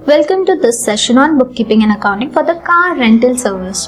Welcome to this session on bookkeeping and accounting for the car rental service,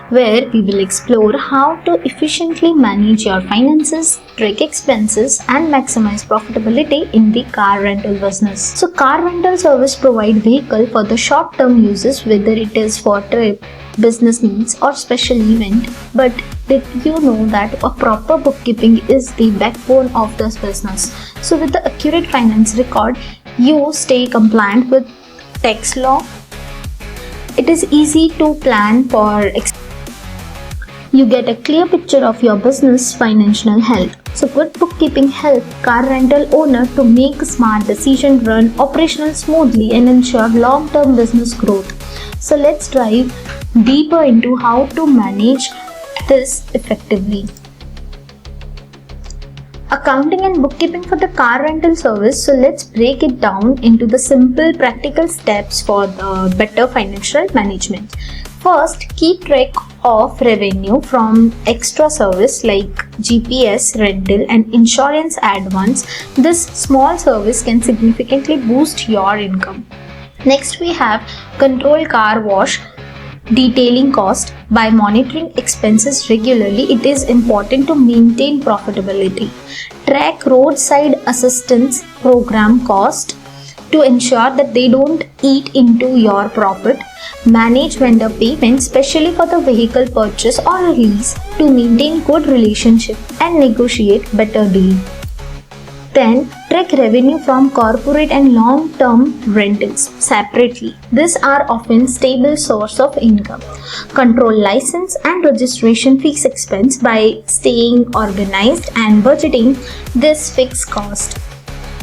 where we will explore how to efficiently manage your finances, track expenses, and maximize profitability in the car rental business. So, car rental service provide vehicle for the short-term uses, whether it is for trip, business needs, or special event. But did you know that a proper bookkeeping is the backbone of this business? So, with the accurate finance record, you stay compliant with tax law. It is easy to plan for. You get a clear picture of your business financial health. So good bookkeeping helps car rental owner to make smart decisions, run operational smoothly, and ensure long-term business growth. So let's dive deeper into how to manage this effectively. Accounting and bookkeeping for the car rental service. So let's break it down into the simple practical steps for the better financial management. First, keep track of revenue from extra service like GPS, rental, and insurance add-ons. This small service can significantly boost your income. Next, we have control car wash detailing cost. By monitoring expenses regularly, it is important to maintain profitability. Track roadside assistance program cost to ensure that they don't eat into your profit. Manage vendor payments, especially for the vehicle purchase or lease, to maintain good relationship and negotiate better deal. Then, track revenue from corporate and long-term rentals separately. These are often stable source of income. Control license and registration fees expense by staying organized and budgeting this fixed cost.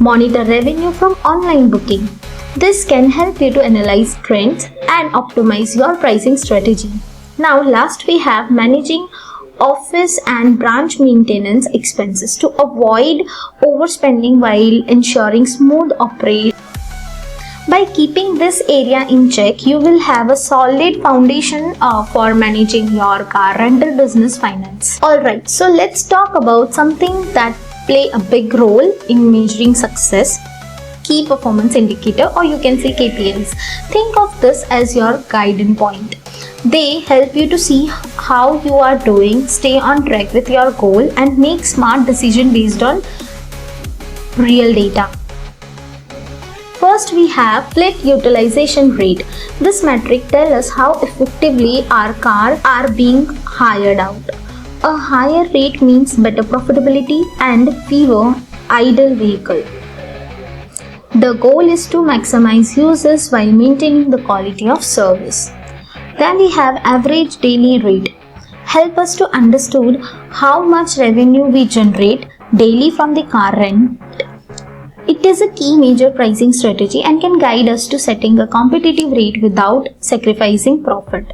Monitor revenue from online booking. This can help you to analyze trends and optimize your pricing strategy. Now, last we have managing office and branch maintenance expenses to avoid overspending while ensuring smooth operation. By keeping this area in check, you will have a solid foundation for managing your car rental business finance. Alright, so let's talk about something that play a big role in measuring success. Key performance indicator, or you can say KPIs. Think of this as your guiding point. They help you to see how you are doing, stay on track with your goal, and make smart decisions based on real data. First, we have fleet utilization rate. This metric tells us how effectively our cars are being hired out. A higher rate means better profitability and fewer idle vehicles. The goal is to maximize uses while maintaining the quality of service. Then we have average daily rate. Help us to understand how much revenue we generate daily from the car rent. It is a key major pricing strategy and can guide us to setting a competitive rate without sacrificing profit.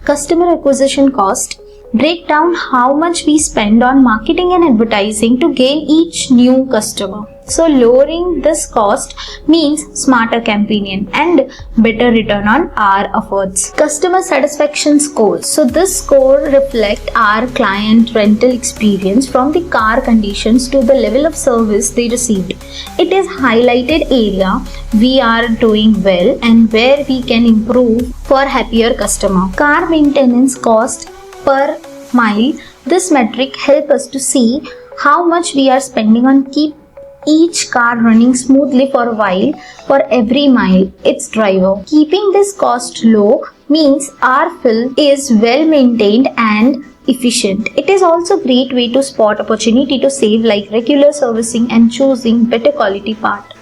Customer acquisition cost. Break down how much we spend on marketing and advertising to gain each new customer. So lowering this cost means smarter campaigning and better return on our efforts. Customer satisfaction score. So this score reflects our client rental experience from the car conditions to the level of service they received. It is highlighted area we are doing well and where we can improve for happier customer. Car maintenance cost per mile. This metric helps us to see how much we are spending on keep each car running smoothly for a while for every mile its driver. Keeping this cost low means our fill is well maintained and efficient. It is also a great way to spot opportunity to save like regular servicing and choosing better quality part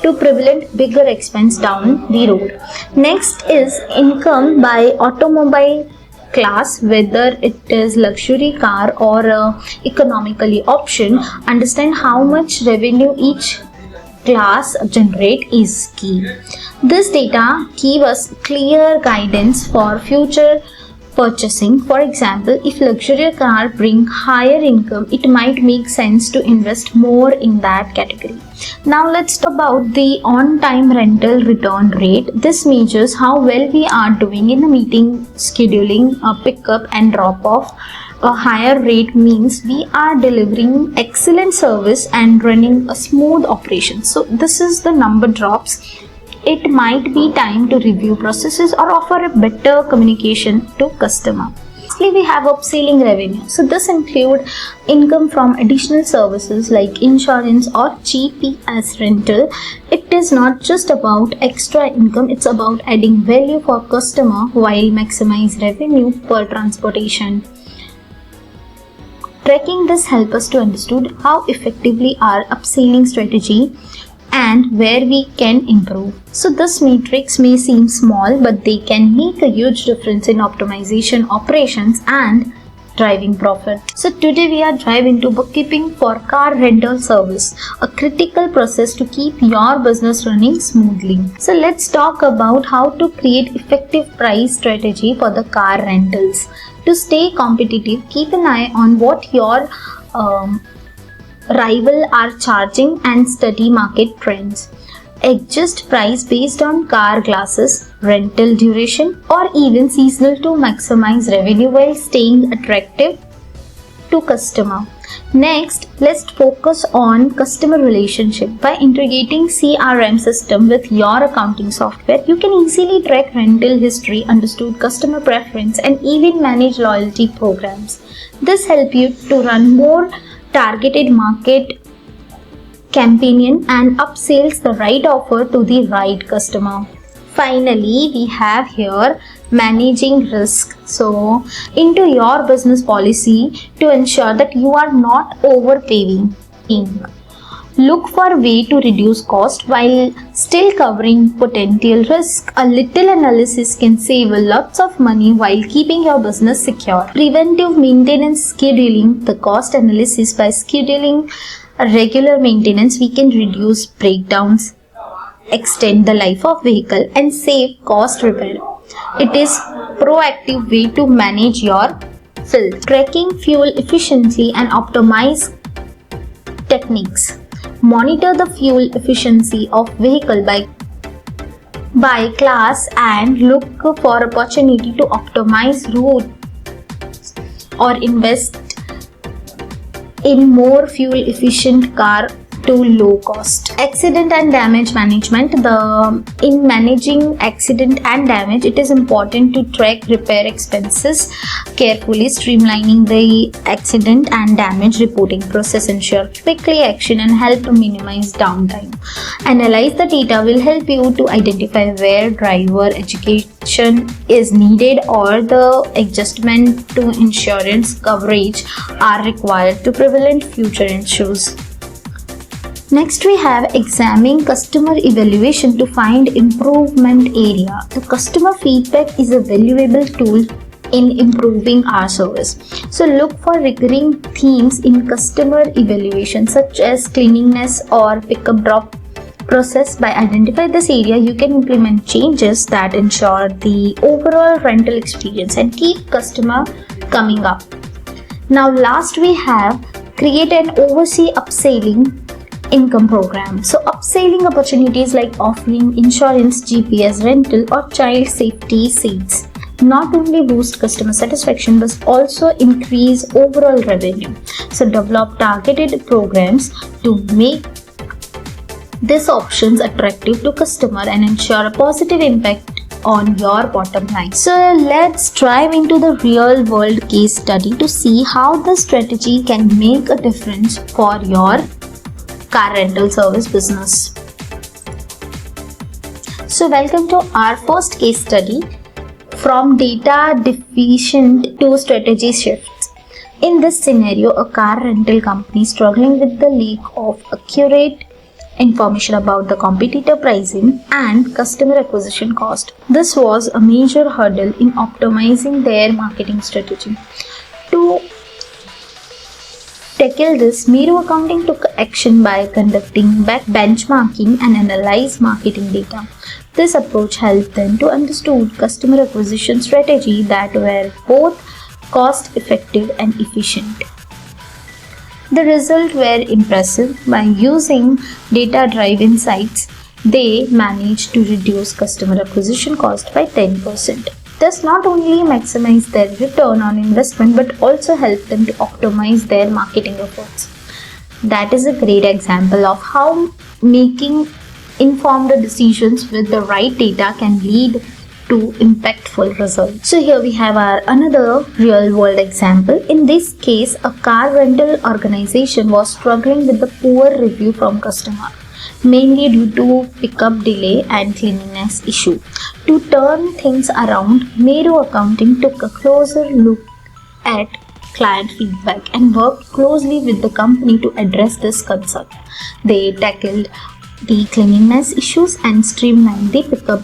to prevent bigger expense down the road. Next is income by automobile class, whether it is luxury car or economically option. Understand how much revenue each class generate is key. This data give us clear guidance for future purchasing. For example, if luxury car bring higher income, it might make sense to invest more in that category. Now let's talk about the on-time rental return rate. This measures how well we are doing in the meeting, scheduling, pickup and drop-off. A higher rate means we are delivering excellent service and running a smooth operation. So this is the number drops it might be time to review processes or offer a better communication to customer. Lastly, we have upselling revenue. So this include income from additional services like insurance or GPS rental. It is not just about extra income, it's about adding value for customer while maximize revenue per transportation. Tracking this helps us to understand how effectively our upselling strategy and where we can improve. So this matrix may seem small, but they can make a huge difference in optimization operations and driving profit. So today we are diving into bookkeeping for car rental service, a critical process to keep your business running smoothly. So let's talk about how to create effective price strategy for the car rentals. To stay competitive, keep an eye on what your rival are charging and study market trends. Adjust price based on car classes, rental duration, or even seasonal to maximize revenue while staying attractive to customer. Next, let's focus on customer relationship. By integrating CRM system with your accounting software, you can easily track rental history, understand customer preference, and even manage loyalty programs. This helps you to run more targeted market campaign and upsells the right offer to the right customer. Finally, we have here managing risk. So into your business policy to ensure that you are not overpaying. Look for a way to reduce cost while still covering potential risk. A little analysis can save lots of money while keeping your business secure. Preventive maintenance scheduling. The cost analysis by scheduling a regular maintenance, we can reduce breakdowns, extend the life of vehicle, and save cost repair. It is proactive way to manage your filth. Tracking fuel efficiency and optimize techniques. Monitor the fuel efficiency of vehicle by class and look for opportunity to optimize routes or invest in more fuel efficient car to low cost. Accident and damage management. In managing accident and damage, it is important to track repair expenses carefully. Streamlining the accident and damage reporting process ensure quickly action and help to minimize downtime. Analyze the data will help you to identify where driver education is needed or the adjustment to insurance coverage are required to prevent future issues. Next, we have examining customer evaluation to find improvement area. The customer feedback is a valuable tool in improving our service. So look for recurring themes in customer evaluation such as cleanliness or pickup drop process. By identifying this area, you can implement changes that ensure the overall rental experience and keep customer coming up. Now last, we have create and oversee upselling income program. So upselling opportunities like offering insurance, GPS rental, or child safety seats not only boost customer satisfaction but also increase overall revenue. So develop targeted programs to make these options attractive to customer and ensure a positive impact on your bottom line. So let's dive into the real world case study to see how the strategy can make a difference for your car rental service business. So welcome to our first case study, from data deficient to strategy shifts. In this scenario, a car rental company struggling with the lack of accurate information about the competitor pricing and customer acquisition cost. This was a major hurdle in optimizing their marketing strategy. To tackle this, Meru Accounting took action by conducting benchmarking and analyze marketing data. This approach helped them to understand customer acquisition strategy that were both cost effective and efficient. The results were impressive. By using data-driven insights, they managed to reduce customer acquisition cost by 10%. This not only maximized their return on investment but also helped them to optimize their marketing efforts. That is a great example of how making informed decisions with the right data can lead to impactful results. So here we have our another real world example. In this case, a car rental organization was struggling with the poor review from customer, mainly due to pickup delay and cleanliness issue. To turn things around, Meru Accounting took a closer look at client feedback and worked closely with the company to address this concern. They tackled the cleanliness issues and streamlined the pickup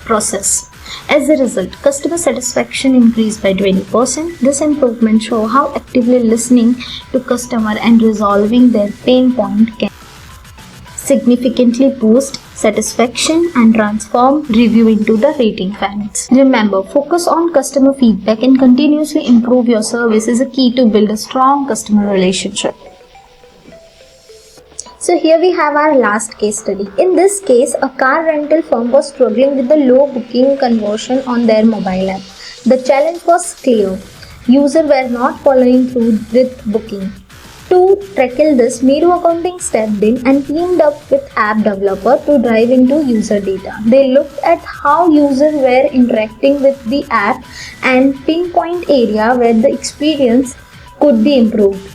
process. As a result, customer satisfaction increased by 20%. This improvement shows how actively listening to customer and resolving their pain point can significantly boost satisfaction and transform review into the rating fans. Remember, focus on customer feedback and continuously improve your service is a key to build a strong customer relationship. So here we have our last case study. In this case, a car rental firm was struggling with the low booking conversion on their mobile app. The challenge was clear. Users were not following through with booking. To tackle this, Meru Accounting stepped in and teamed up with app developer to dive into user data. They looked at how users were interacting with the app and pinpoint area where the experience could be improved.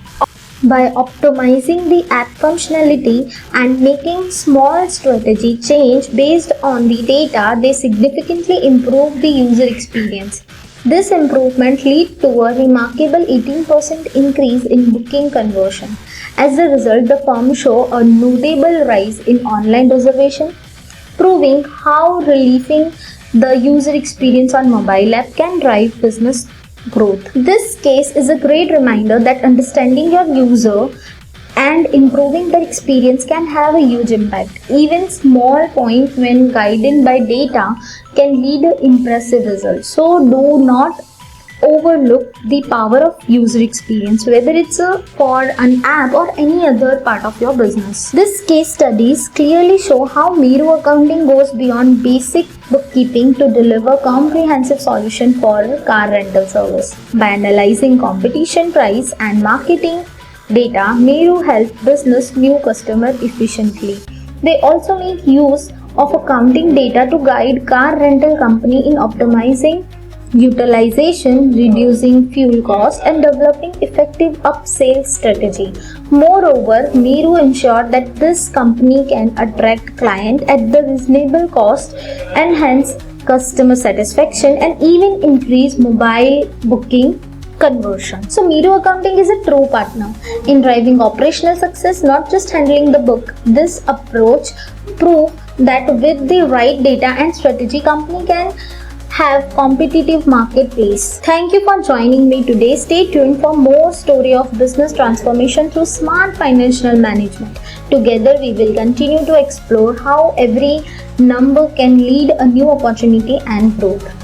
By optimizing the app functionality and making small strategy change based on the data, they significantly improved the user experience. This improvement led to a remarkable 18% increase in booking conversion. As a result, the firm showed a notable rise in online reservation, proving how relieving the user experience on mobile app can drive business growth. This case is a great reminder that understanding your user and improving their experience can have a huge impact. Even small points when guided by data can lead to impressive results. So do not overlook the power of user experience, whether it's for an app or any other part of your business. This case studies clearly show how Meru Accounting goes beyond basic bookkeeping to deliver comprehensive solution for car rental service. By analyzing competition, price and marketing data, Meru help business new customer efficiently. They also make use of accounting data to guide car rental company in optimizing utilization, reducing fuel costs and developing effective upsell strategy. Moreover, Meru ensured that this company can attract clients at the reasonable cost, enhance customer satisfaction and even increase mobile booking conversion. So Meru Accounting is a true partner in driving operational success, not just handling the book. This approach proves that with the right data and strategy, company can have competitive marketplace. Thank you for joining me today. Stay tuned for more story of business transformation through smart financial management. Together we will continue to explore how every number can lead a new opportunity and growth.